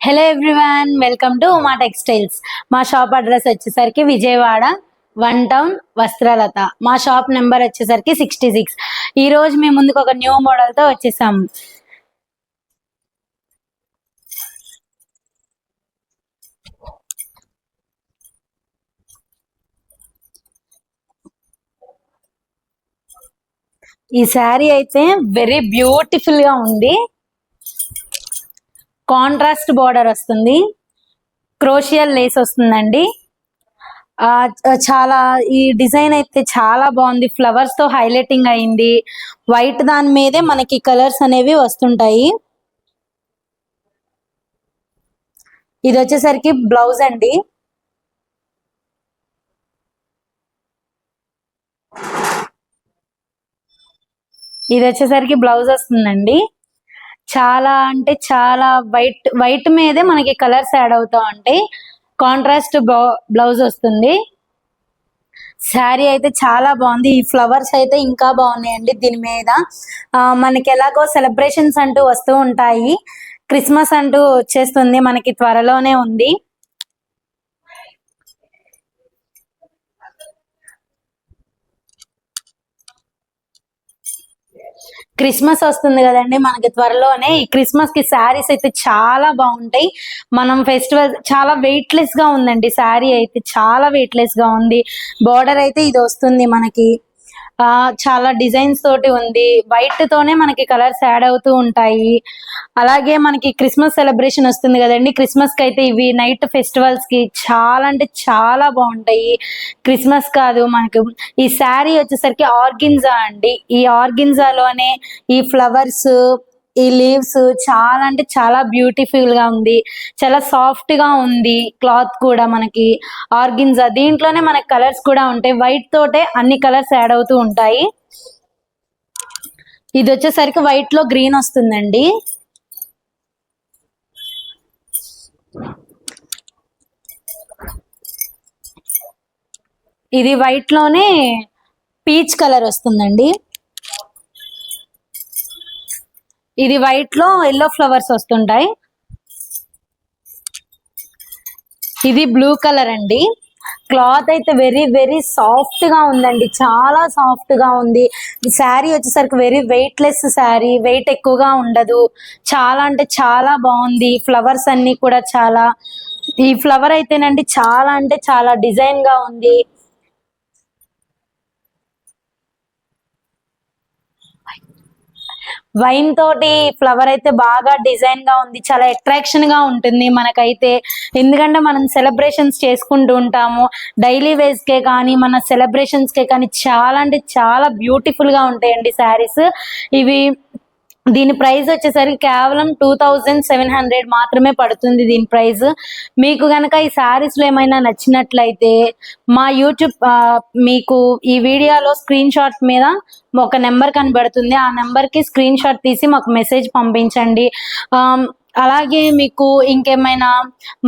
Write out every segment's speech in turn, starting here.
Hello everyone, welcome to Uma textiles. మా shop address వచ్చేసరికి Vijayawada 1 town Vastralatha. మా షాప్ నెంబర్ వచ్చేసరికి 66. ఈ రోజు మేము ముందుకు ఒక న్యూ మోడల్ తో వచ్చేసాము. ఈ శారీ అయితే వెరీ బ్యూటిఫుల్ గా ఉంది. కాంట్రాస్ట్ బార్డర్ వస్తుంది, క్రోషియల్ లేస్ వస్తుందండి. చాలా ఈ డిజైన్ అయితే చాలా బాగుంది, ఫ్లవర్స్ తో హైలైటింగ్ అయింది. వైట్ దాని మీదే మనకి కలర్స్ అనేవి వస్తుంటాయి. ఇది వచ్చేసరికి బ్లౌజ్ అండి. ఇది వచ్చేసరికి బ్లౌజ్ వస్తుందండి. చాలా అంటే చాలా వైట్ మీదే మనకి కలర్స్ యాడ్ అవుతా ఉంటాయి. కాంట్రాస్ట్ బ్లౌజ్ వస్తుంది. శారీ అయితే చాలా బాగుంది. ఈ ఫ్లవర్స్ అయితే ఇంకా బాగున్నాయండి దీని మీద. మనకి ఎలాగో సెలబ్రేషన్స్ అంటూ వస్తూ ఉంటాయి, క్రిస్మస్ అంటూ వచ్చేస్తుంది, మనకి త్వరలోనే ఉంది. క్రిస్మస్ వస్తుంది కదండి మనకి త్వరలోనే. ఈ క్రిస్మస్ కి శారీస్ అయితే చాలా బాగుంటాయి. మనం ఫెస్టివల్ చాలా వెయిట్ లెస్ గా ఉందండి. శారీ అయితే చాలా వెయిట్ లెస్ గా ఉంది. బార్డర్ అయితే ఇది వస్తుంది మనకి. చాలా డిజైన్స్ తోటి ఉంది. వైట్ తోనే మనకి కలర్స్ యాడ్ అవుతూ ఉంటాయి. అలాగే మనకి క్రిస్మస్ సెలబ్రేషన్ వస్తుంది కదండి. క్రిస్మస్ కి అయితే ఇవి నైట్ ఫెస్టివల్స్ కి చాలా అంటే చాలా బాగుంటాయి. క్రిస్మస్ కాదు, మనకి ఈ శారీ వచ్చేసరికి ఆర్గిన్జా అండి. ఈ ఆర్గిన్జాలోనే ఈ ఫ్లవర్స్, ఈ లీవ్స్ చాలా అంటే చాలా బ్యూటిఫుల్ గా ఉంది. చాలా సాఫ్ట్ గా ఉంది క్లాత్ కూడా. మనకి ఆర్గిన్జా దీంట్లోనే మనకి కలర్స్ కూడా ఉంటాయి. వైట్ తోటే అన్ని కలర్స్ యాడ్ అవుతూ ఉంటాయి. ఇది వచ్చేసరికి వైట్ లో గ్రీన్ వస్తుందండి. ఇది వైట్ లోనే పీచ్ కలర్ వస్తుందండి. ఇది వైట్ లో ఎల్లో ఫ్లవర్స్ వస్తుంటాయి. ఇది బ్లూ కలర్ అండి. క్లాత్ అయితే వెరీ వెరీ సాఫ్ట్ గా ఉందండి, చాలా సాఫ్ట్ గా ఉంది. ఈ శారీ వచ్చేసరికి very weightless sari, weight ఎక్కువగా ఉండదు. చాలా అంటే చాలా బాగుంది. ఫ్లవర్స్ అన్ని కూడా చాలా, ఈ ఫ్లవర్ అయితేనండి చాలా అంటే చాలా డిజైన్ గా ఉంది. వైన్ తోటి ఫ్లవర్ అయితే బాగా డిజైన్ గా ఉంది. చాలా అట్రాక్షన్ గా ఉంటుంది మనకైతే. ఎందుకంటే మనం సెలబ్రేషన్స్ చేసుకుంటూ ఉంటాము. డైలీ వేస్ కే కానీ మన సెలబ్రేషన్స్ కే కానీ చాలా అంటే చాలా బ్యూటిఫుల్ గా ఉంటాయండి శారీస్ ఇవి. దీని ప్రైస్ వచ్చేసరికి కేవలం 2700 మాత్రమే పడుతుంది దీని ప్రైస్. మీకు గనక ఈ శారీస్ లో ఏమైనా నచ్చినట్లయితే మా యూట్యూబ్ మీకు ఈ వీడియోలో స్క్రీన్ షాట్ మీద ఒక నెంబర్ కనబడుతుంది. ఆ నెంబర్ కి స్క్రీన్ షాట్ తీసి మాకు మెసేజ్ పంపించండి. అలాగే మీకు ఇంకేమైనా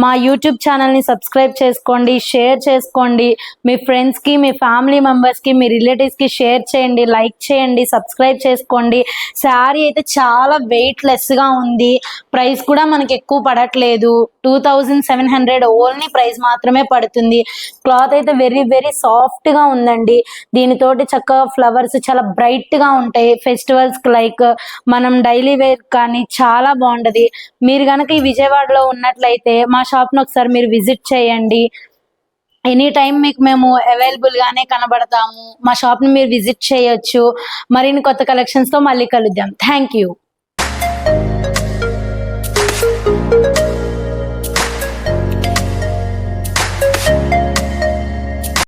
మా యూట్యూబ్ ఛానల్ని సబ్స్క్రైబ్ చేసుకోండి, షేర్ చేసుకోండి. మీ ఫ్రెండ్స్కి, మీ ఫ్యామిలీ మెంబర్స్కి, మీ రిలేటివ్స్కి షేర్ చేయండి, లైక్ చేయండి, సబ్స్క్రైబ్ చేసుకోండి. శారీ అయితే చాలా వెయిట్ లెస్గా ఉంది. ప్రైస్ కూడా మనకి ఎక్కువ పడట్లేదు. 2700 ఓన్లీ ప్రైస్ మాత్రమే పడుతుంది. క్లాత్ అయితే వెరీ వెరీ సాఫ్ట్గా ఉందండి. దీనితోటి చక్కగా ఫ్లవర్స్ చాలా బ్రైట్గా ఉంటాయి. ఫెస్టివల్స్కి లైక్ మనం డైలీ వేర్ కానీ చాలా బాగుంటుంది. మీరు కనుక ఈ విజయవాడలో ఉన్నట్లయితే మా షాప్ను ఒకసారి మీరు విజిట్ చేయండి. ఎనీ టైం మీకు మేము అవైలబుల్ గానే కనబడతాము. మా షాప్ని మీరు విజిట్ చేయొచ్చు. మరిన్ని కొత్త కలెక్షన్స్తో మళ్ళీ కలుద్దాం. Thank you.